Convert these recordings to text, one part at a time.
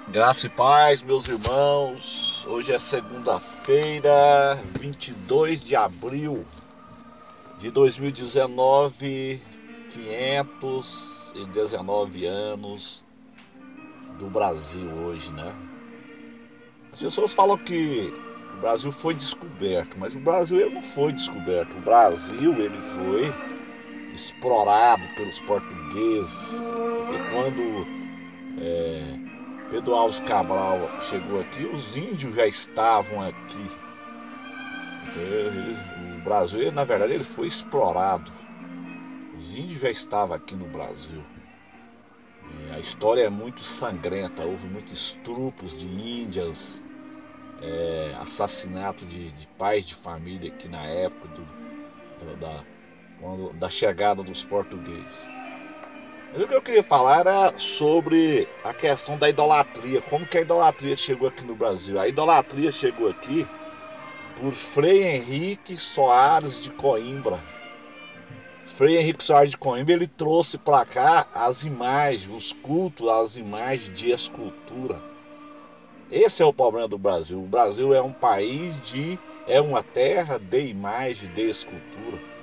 Graça e paz, meus irmãos. Hoje é segunda-feira, 22 de abril de 2019, 519 anos do Brasil hoje, né? As pessoas falam que o Brasil foi descoberto, mas o Brasil ele não foi descoberto. O Brasil ele foi explorado pelos portugueses. Porque quando Pedro Alves Cabral chegou aqui, os índios já estavam aqui. Então, o Brasil, na verdade, ele foi explorado. Os índios já estavam aqui no Brasil. A história é muito sangrenta, houve muitos estrupos de índias, assassinato de pais de família aqui na época da chegada dos portugueses. Mas o que eu queria falar era sobre a questão da idolatria, como que a idolatria chegou aqui no Brasil. A idolatria chegou aqui por Frei Henrique Soares de Coimbra. Frei Henrique Soares de Coimbra, ele trouxe para cá as imagens, os cultos, as imagens de escultura. Esse é o problema do Brasil. O Brasil é um país é uma terra de imagem, de escultura.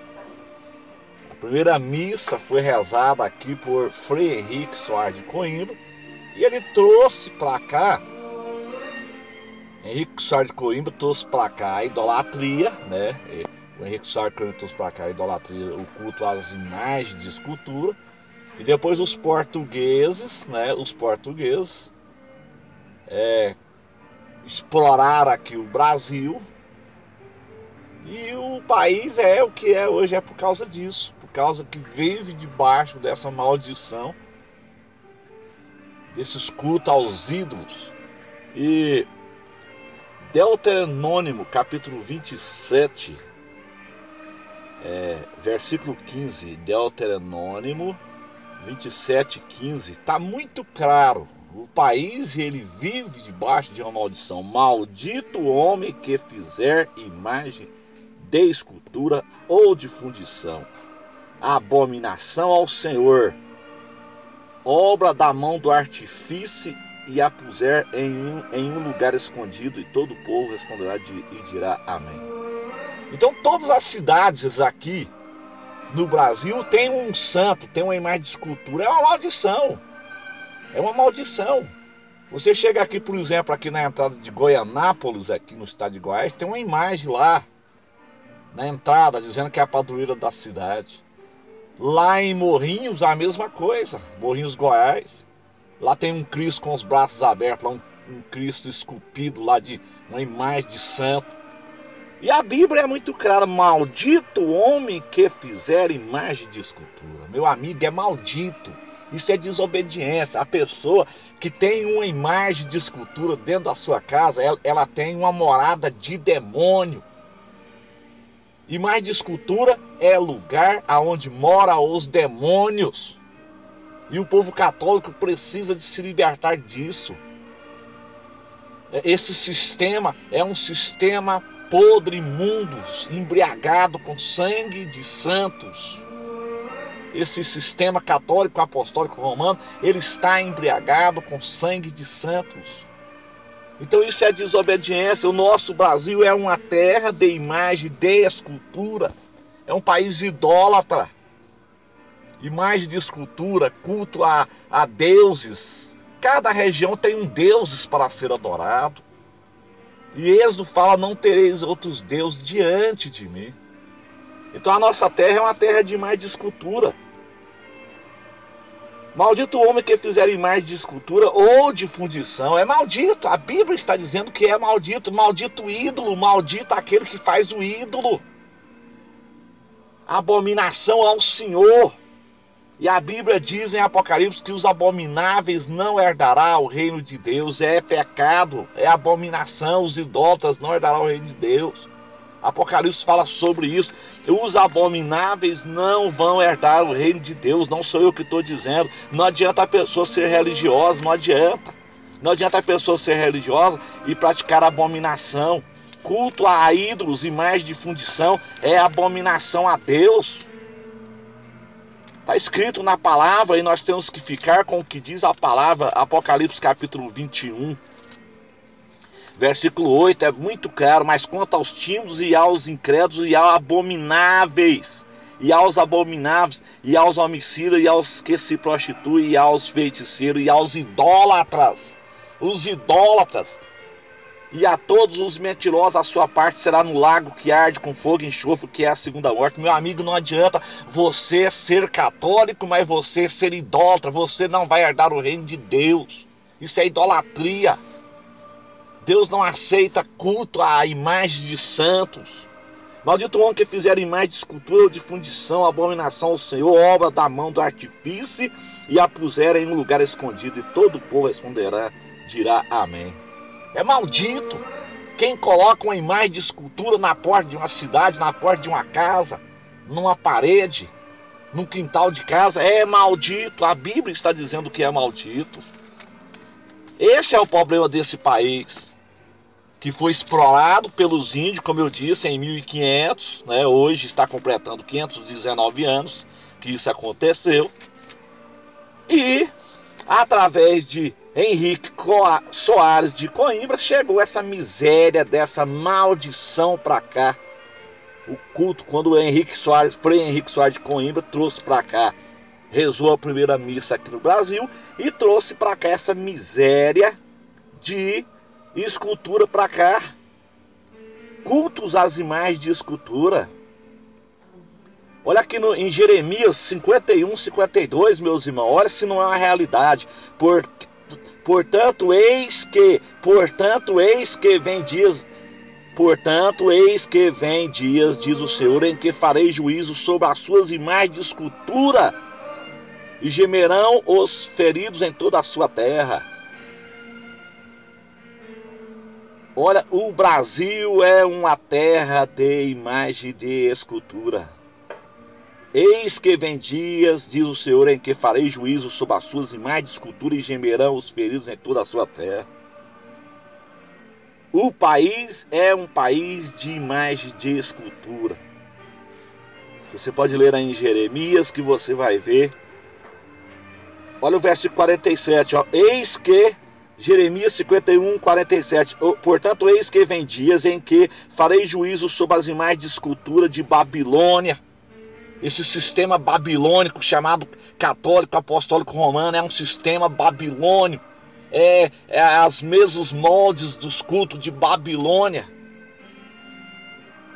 A primeira missa foi rezada aqui por Frei Henrique Soares de Coimbra e ele trouxe para cá, Henrique Soares de Coimbra trouxe para cá a idolatria, né? O Henrique Soares de Coimbra trouxe para cá a idolatria, o culto às imagens de escultura. E depois os portugueses, né? Os portugueses exploraram aqui o Brasil. E o país é o que é hoje, é por causa disso. Por causa que vive debaixo dessa maldição, desses cultos aos ídolos. E Deuteronômio, capítulo 27, versículo 15. Deuteronômio 27:15, está muito claro. O país ele vive debaixo de uma maldição. Maldito o homem que fizer imagem de escultura ou de fundição, abominação ao Senhor, obra da mão do artífice, e a puser em um lugar escondido, e todo o povo responderá e dirá amém. Então todas as cidades aqui no Brasil tem um santo, tem uma imagem de escultura. É uma maldição. É uma maldição. Você chega aqui, por exemplo, aqui na entrada de Goianápolis, aqui no estado de Goiás, tem uma imagem lá na entrada dizendo que é a padroeira da cidade. Lá em Morrinhos, a mesma coisa. Morrinhos, Goiás. Lá tem um Cristo com os braços abertos, lá um Cristo esculpido lá de uma imagem de santo. E a Bíblia é muito clara: maldito o homem que fizer imagem de escultura. Meu amigo, é maldito. Isso é desobediência. A pessoa que tem uma imagem de escultura dentro da sua casa, ela tem uma morada de demônio. Imagem de escultura é lugar onde moram os demônios. E o povo católico precisa de se libertar disso. Esse sistema é um sistema podre, imundo, embriagado com sangue de santos. Esse sistema católico apostólico romano, ele está embriagado com sangue de santos. Então isso é desobediência. O nosso Brasil é uma terra de imagem, de escultura. É um país idólatra. Imagem de escultura, culto a deuses. Cada região tem um deus para ser adorado. E Êxodo fala: não tereis outros deuses diante de mim. Então a nossa terra é uma terra de imagem de escultura. Maldito o homem que fizer imagem de escultura ou de fundição. É maldito. A Bíblia está dizendo que é maldito. Maldito o ídolo, maldito aquele que faz o ídolo. Abominação ao Senhor. E a Bíblia diz em Apocalipse que os abomináveis não herdarão o reino de Deus. É pecado, é abominação. Os idólatras não herdarão o reino de Deus. Apocalipse fala sobre isso. Os abomináveis não vão herdar o reino de Deus. Não sou eu que estou dizendo. Não adianta a pessoa ser religiosa, não adianta. Não adianta a pessoa ser religiosa e praticar abominação. Culto a ídolos, imagem de fundição, é abominação a Deus. Está escrito na palavra e nós temos que ficar com o que diz a palavra. Apocalipse capítulo 21, versículo 8 é muito claro. Mas quanto aos tímidos e aos incrédulos e aos abomináveis, e aos homicidas, e aos que se prostituem, e aos feiticeiros, e aos idólatras, os idólatras, e a todos os mentirosos, a sua parte será no lago que arde com fogo e enxofre, que é a segunda morte. Meu amigo, não adianta você ser católico, mas você ser idólatra. Você não vai herdar o reino de Deus. Isso é idolatria. Deus não aceita culto a imagens de santos. Maldito o homem que fizer imagem de escultura ou de fundição, abominação ao Senhor, obra da mão do artífice, e a puser em um lugar escondido, e todo o povo responderá, dirá amém. É maldito quem coloca uma imagem de escultura na porta de uma cidade, na porta de uma casa, numa parede, num quintal de casa. É maldito. A Bíblia está dizendo que é maldito. Esse é o problema desse país, que foi explorado pelos índios, como eu disse, em 1500, né? Hoje está completando 519 anos que isso aconteceu. E através de Henrique Soares de Coimbra chegou essa miséria, dessa maldição para cá. O culto, quando Frei Henrique Soares de Coimbra trouxe para cá, rezou a primeira missa aqui no Brasil e trouxe para cá essa miséria de escultura para cá. Cultos às imagens de escultura. Olha aqui em Jeremias 51, 52, meus irmãos. Olha se não é uma realidade. Portanto, eis que vem dias, diz o Senhor, em que farei juízo sobre as suas imagens de escultura, e gemerão os feridos em toda a sua terra. Olha, o Brasil é uma terra de imagem de escultura. Eis que vem dias, diz o Senhor, em que farei juízo sobre as suas imagens de escultura, e gemerão os feridos em toda a sua terra. O país é um país de imagem de escultura. Você pode ler aí em Jeremias que você vai ver. Olha o versículo 47, ó. Eis que, Jeremias 51, 47. Portanto, eis que vem dias em que farei juízo sobre as imagens de escultura de Babilônia. Esse sistema babilônico chamado católico apostólico romano é um sistema babilônico. É os mesmos moldes dos cultos de Babilônia.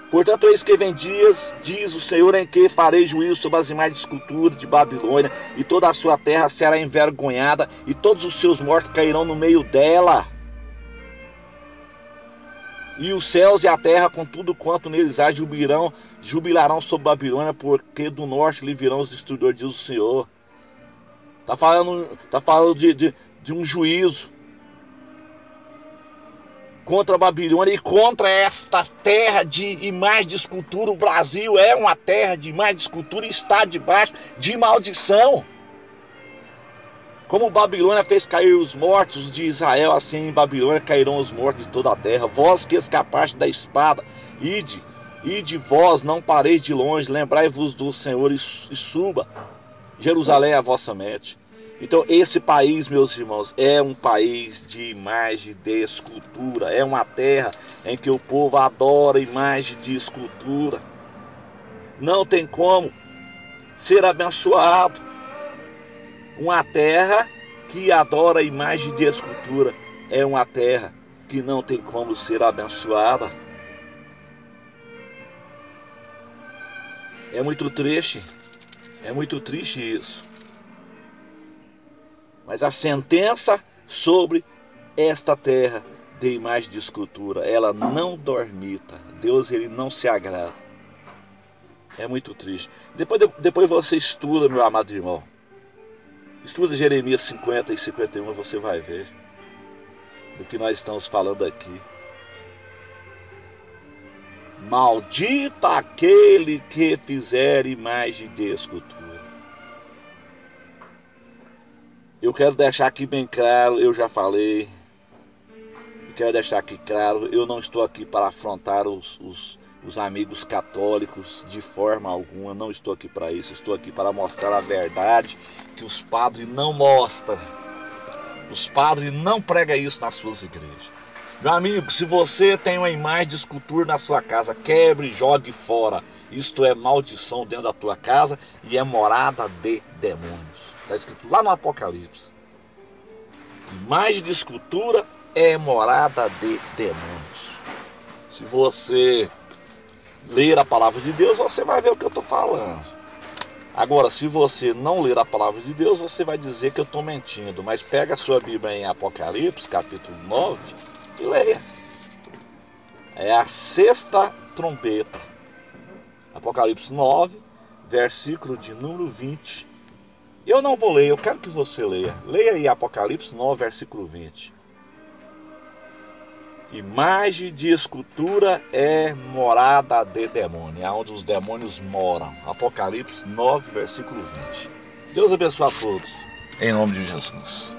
Portanto, eis que vem dias, diz o Senhor, em que farei juízo sobre as imagens de escultura de Babilônia, e toda a sua terra será envergonhada, e todos os seus mortos cairão no meio dela. E os céus e a terra, com tudo quanto neles há, jubilarão sobre Babilônia, porque do norte lhe virão os destruidores, diz o Senhor. Está falando de um juízo contra a Babilônia e contra esta terra de imagem de escultura. O Brasil é uma terra de imagem de escultura e está debaixo de maldição. Como Babilônia fez cair os mortos de Israel, assim em Babilônia cairão os mortos de toda a terra. Vós que escapaste da espada, ide vós, não pareis de longe, lembrai-vos do Senhor e suba. Jerusalém é a vossa mente. Então esse país, meus irmãos, é um país de imagem de escultura. É uma terra em que o povo adora imagem de escultura. Não tem como ser abençoado. Uma terra que adora imagem de escultura é uma terra que não tem como ser abençoada. É muito triste isso. Mas a sentença sobre esta terra de imagem de escultura, ela não dormita. Deus, ele não se agrada. É muito triste. Depois você estuda, meu amado irmão. Estuda Jeremias 50 e 51, você vai ver do que nós estamos falando aqui. Maldito aquele que fizer imagem de escultura. Eu quero deixar aqui bem claro, eu já falei, quero deixar aqui claro, eu não estou aqui para afrontar os os amigos católicos, de forma alguma. Não estou aqui para isso. Estou aqui para mostrar a verdade que os padres não mostram. Os padres não pregam isso nas suas igrejas. Meu amigo, se você tem uma imagem de escultura na sua casa, quebre e jogue fora. Isto é maldição dentro da tua casa e é morada de demônios. Está escrito lá no Apocalipse. Imagem de escultura é morada de demônios. Se você ler a palavra de Deus, você vai ver o que eu estou falando. Agora, se você não ler a palavra de Deus, você vai dizer que eu estou mentindo. Mas pega a sua Bíblia em Apocalipse, capítulo 9, e leia. É a sexta trombeta. Apocalipse 9, versículo de número 20. Eu não vou ler, eu quero que você leia. Leia aí Apocalipse 9, versículo 20. Imagem de escultura é morada de demônio, é onde os demônios moram. Apocalipse 9, versículo 20. Deus abençoe a todos, em nome de Jesus.